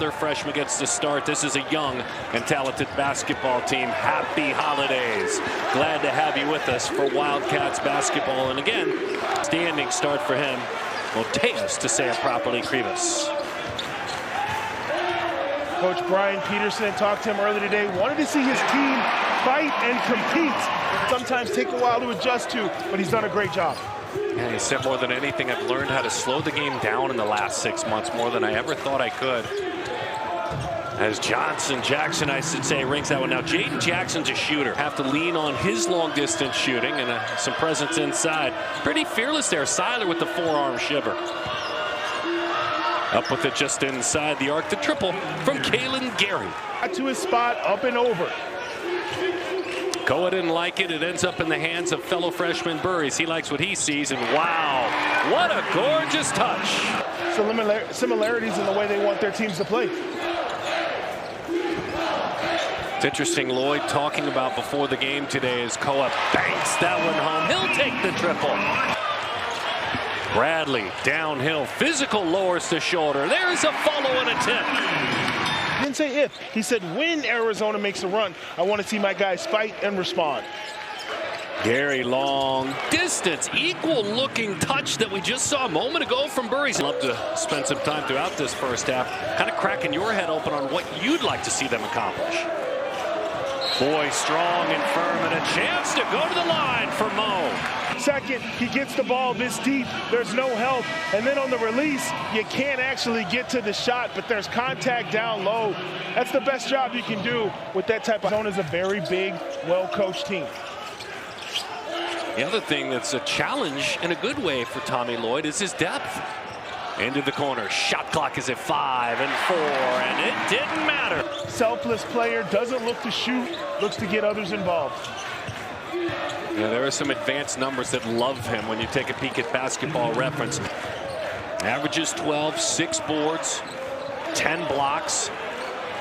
another freshman gets to start. This is a young and talented basketball team. Happy holidays. Glad to have you with us for Wildcats basketball. And again, standing start for him. Moteus, to say it properly, Krivas. Coach Brian Peterson talked to him earlier today. Wanted to see his team fight and compete. Sometimes take a while to adjust to, but he's done a great job. Yeah, he said more than anything, I've learned how to slow the game down in the last 6 months more than I ever thought I could. As Jackson, I should say, rings that one. Now, Jaden Jackson's a shooter. Have to lean on his long-distance shooting and some presence inside. Pretty fearless there. Seiler with the forearm shiver. Up with it just inside the arc. The triple from Kalen Gary. To his spot, up and over. Koa didn't like it. It ends up in the hands of fellow freshman Burries. He likes what he sees, and wow, what a gorgeous touch. Similarities in the way they want their teams to play. It's interesting, Lloyd talking about before the game today as Koa banks that one home. He'll take the triple. Bradley downhill, physical, lowers the shoulder. There's a follow and a tip. He didn't say if, he said when Arizona makes a run, I want to see my guys fight and respond. Gary, long distance, equal looking touch that we just saw a moment ago from Burries. Love to spend some time throughout this first half, kind of cracking your head open on what you'd like to see them accomplish. Boy, strong and firm, and a chance to go to the line for Mo. Second, he gets the ball this deep, there's no help, and then on the release, you can't actually get to the shot, but there's contact down low. That's the best job you can do with that type of zone. Is a very big, well-coached team. The other thing that's a challenge in a good way for Tommy Lloyd is his depth. Into the corner, shot clock is at 5 and 4, and it didn't matter. Selfless player, doesn't look to shoot, looks to get others involved. Yeah, there are some advanced numbers that love him when you take a peek at Basketball Reference. Averages 12, 6 boards, 10 blocks.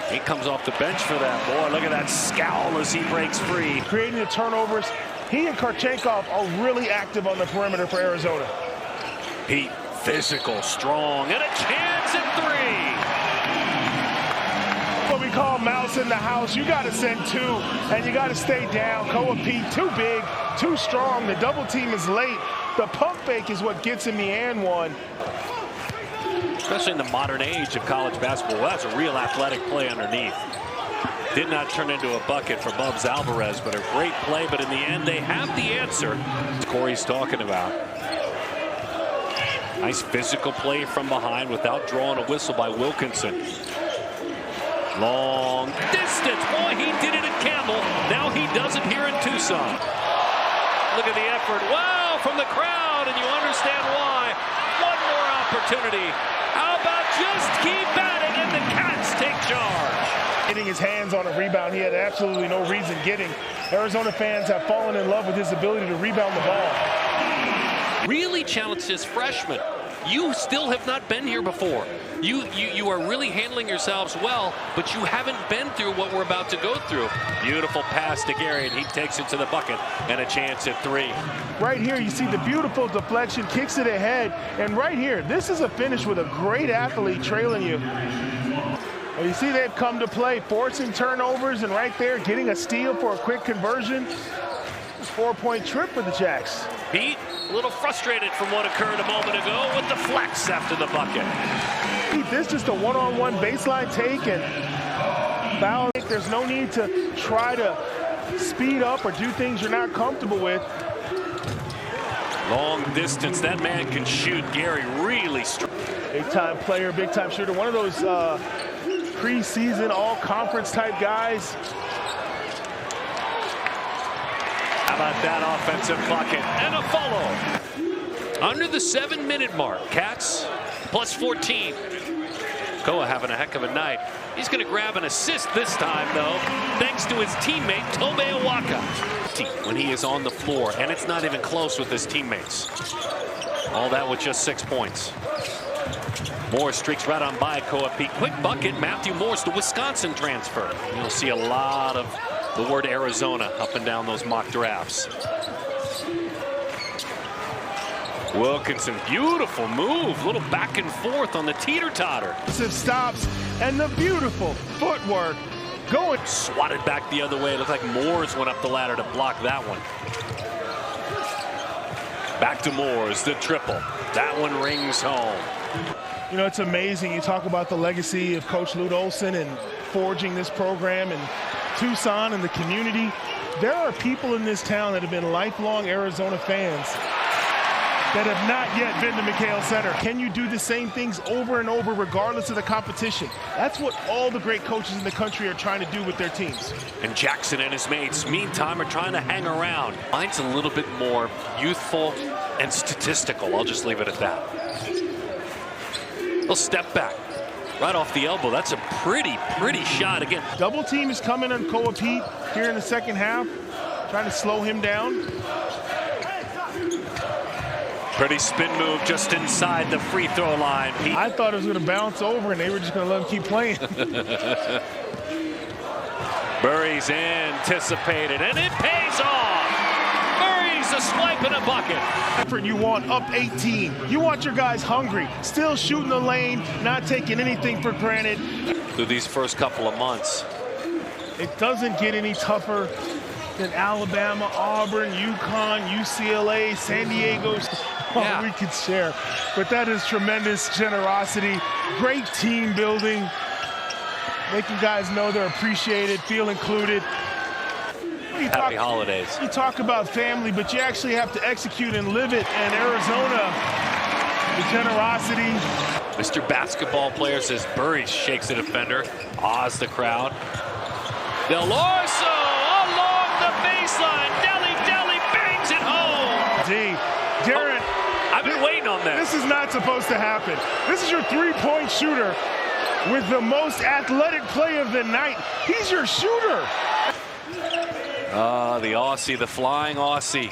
He comes off the bench for that. Boy, look at that scowl as he breaks free. Creating the turnovers. He and Karchenkov are really active on the perimeter for Arizona. Pete, physical, strong, and a chance at 3. What we call mouse in the house. You got to send 2, and you got to stay down. Koa Pete, too big, too strong. The double team is late. The pump fake is what gets him the and one. Especially in the modern age of college basketball, well, that's a real athletic play underneath. Did not turn into a bucket for Bubs Alvarez, but a great play. But in the end, they have the answer Corey's talking about. Nice physical play from behind without drawing a whistle by Wilkinson. Long distance. Boy, he did it at Campbell. Now he does it here in Tucson. Look at the effort. Wow, from the crowd, and you understand why. One more opportunity. How about just keep at it, and the Cats take charge. Getting his hands on a rebound he had absolutely no reason getting. Arizona fans have fallen in love with his ability to rebound the ball. Really challenged his freshman. You still have not been here before. You are really handling yourselves well, but you haven't been through what we're about to go through. Beautiful pass to Gary, and he takes it to the bucket, and a chance at 3. Right here, you see the beautiful deflection, kicks it ahead, and right here, this is a finish with a great athlete trailing you. And you see they've come to play, forcing turnovers, and right there, getting a steal for a quick conversion. 4-point trip for the Jacks. Pete, a little frustrated from what occurred a moment ago with the flex after the bucket. This is just a one-on-one baseline take and foul. There's no need to try to speed up or do things you're not comfortable with. Long distance, that man can shoot. Gary really strong. Big-time player, big-time shooter. One of those preseason all-conference type guys. How about that offensive bucket and a follow? Under the 7-minute mark, Cats plus 14. Koa having a heck of a night. He's going to grab an assist this time, though, thanks to his teammate, Tobe Awaka. When he is on the floor, and it's not even close with his teammates. All that with just 6 points. Morris streaks right on by Koa Pete. Quick bucket, Matthew Morris, the Wisconsin transfer. You'll see a lot of the word Arizona up and down those mock drafts. Wilkinson, beautiful move. Little back and forth on the teeter-totter. Stops and the beautiful footwork going. Swatted back the other way. It looked like Moores went up the ladder to block that one. Back to Moores, the triple. That one rings home. You know, it's amazing. You talk about the legacy of Coach Lute Olson and forging this program in Tucson and the community. There are people in this town that have been lifelong Arizona fans that have not yet been to McHale Center. Can you do the same things over and over regardless of the competition? That's what all the great coaches in the country are trying to do with their teams. And Jackson and his mates, meantime, are trying to hang around. Mine's a little bit more youthful and statistical. I'll just leave it at that. He'll step back right off the elbow. That's a pretty shot again. Double team is coming on Koa Pete here in the second half, trying to slow him down. Pretty spin move just inside the free throw line. I thought it was going to bounce over and they were just going to let him keep playing. Murray's anticipated, and it pays off. Murray's a swipe and a bucket. You want up 18. You want your guys hungry, still shooting the lane, not taking anything for granted. Through these first couple of months. It doesn't get any tougher than Alabama, Auburn, UConn, UCLA, San Diego. Yeah. We could share. But that is tremendous generosity, great team building, making guys know they're appreciated, feel included. Happy holidays. You talk about family, but you actually have to execute and live it. And Arizona, the generosity. Mr. Basketball Player says Burry shakes the defender, awes the crowd. Del Orso along the baseline. Deli bangs it home. Darren, I've been waiting on that. This is not supposed to happen. This is your three-point shooter with the most athletic play of the night. He's your shooter. The Aussie, the flying Aussie.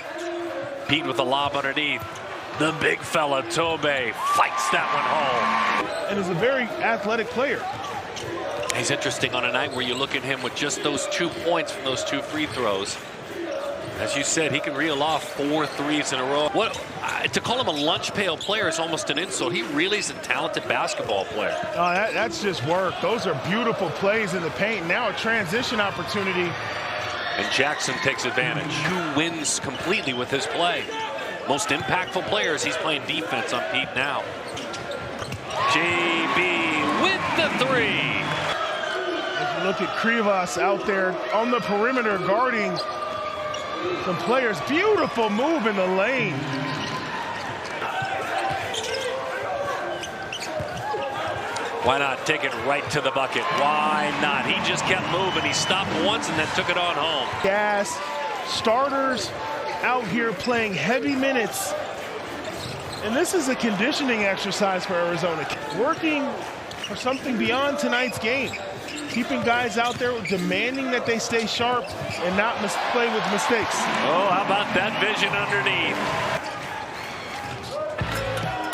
Pete with the lob underneath. The big fella, Tobe, fights that one home. And is a very athletic player. He's interesting on a night where you look at him with just those 2 points from those 2 free throws. As you said, he can reel off 4 threes in a row. To call him a lunch pail player is almost an insult. He really is a talented basketball player. That's just work. Those are beautiful plays in the paint. Now a transition opportunity. And Jackson takes advantage. Who wins completely with his play. Most impactful players, he's playing defense on Pete now. JB with the 3. As you look at Krivas out there on the perimeter guarding some players. Beautiful move in the lane. Why not take it right to the bucket? Why not? He just kept moving. He stopped once and then took it on home. Gas, starters out here playing heavy minutes. And this is a conditioning exercise for Arizona. Working for something beyond tonight's game. Keeping guys out there, demanding that they stay sharp and not play with mistakes. Oh, how about that vision underneath?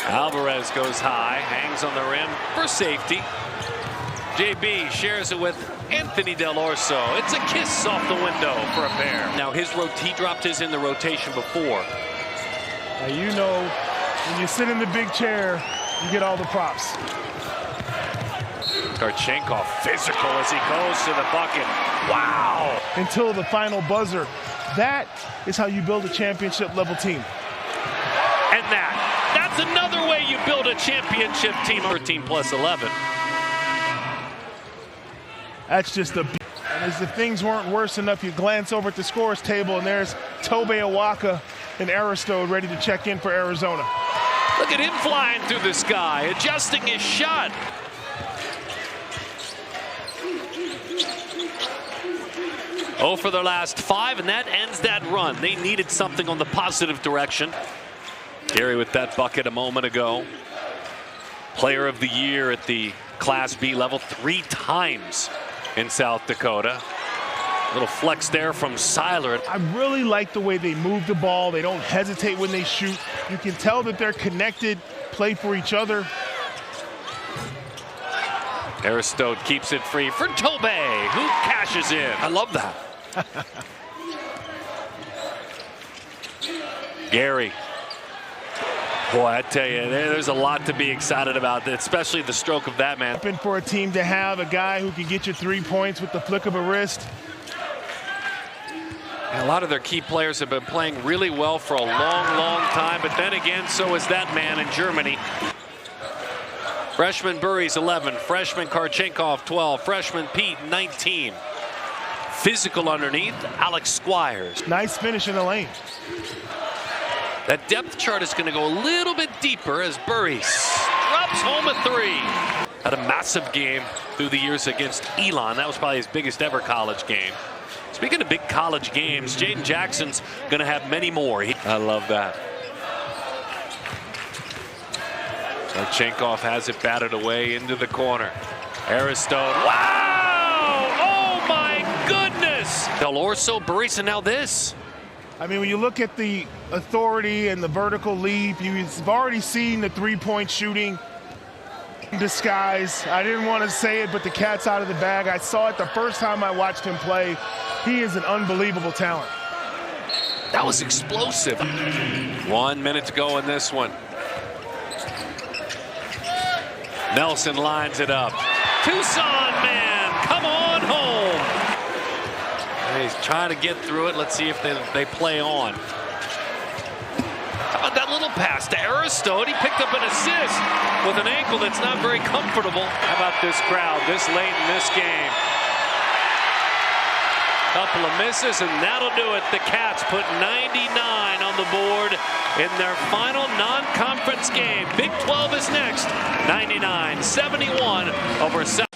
Alvarez goes high, hangs on the rim for safety. JB shares it with Anthony Del Orso. It's a kiss off the window for a pair. Now he dropped his in the rotation before. Now you know when you sit in the big chair, you get all the props. Karchenkov physical as he goes to the bucket. Wow. Until the final buzzer. That is how you build a championship level team. And that's another way you build a championship team. 13 plus 11. That's just and as if things weren't worse enough, you glance over at the scores table and there's Tobe Awaka and Aristode ready to check in for Arizona. Look at him flying through the sky, adjusting his shot. Oh, for their last 5, and that ends that run. They needed something on the positive direction. Gary with that bucket a moment ago. Player of the year at the Class B level 3 times in South Dakota. Little flex there from Seiler. I really like the way they move the ball. They don't hesitate when they shoot. You can tell that they're connected, play for each other. Aristode keeps it free for Tobe, who cashes in. I love that. Gary Boy, I tell you, there's a lot to be excited about, especially the stroke of that man. For a team to have a guy who can get you 3 points with the flick of a wrist. And a lot of their key players have been playing really well for a long time, but then again, so is that man in Germany. Freshman Burries 11, freshman Karchenkov 12, freshman Pete 19. Physical underneath, Alex Squires. Nice finish in the lane. That depth chart is going to go a little bit deeper as Burries drops home a 3. Had a massive game through the years against Elon. That was probably his biggest ever college game. Speaking of big college games, Jaden Jackson's going to have many more. I love that. Karchenkov has it batted away into the corner. Aristode. Wow! Oh my goodness! Del Orso, Burries, and now this. I mean, when you look at the authority and the vertical leap, you've already seen the 3-point shooting in disguise. I didn't want to say it, but the cat's out of the bag. I saw it the first time I watched him play. He is an unbelievable talent. That was explosive. 1 minute to go in this one. Nelson lines it up. Tucson man, come on home. And he's trying to get through it. Let's see if they play on. How about that little pass to Aristode? He picked up an assist with an ankle that's not very comfortable. How about this crowd this late in this game? Couple of misses, and that'll do it. The Cats put 99 on the board in their final non-conference game. Big 12 is next. 99-71 over South.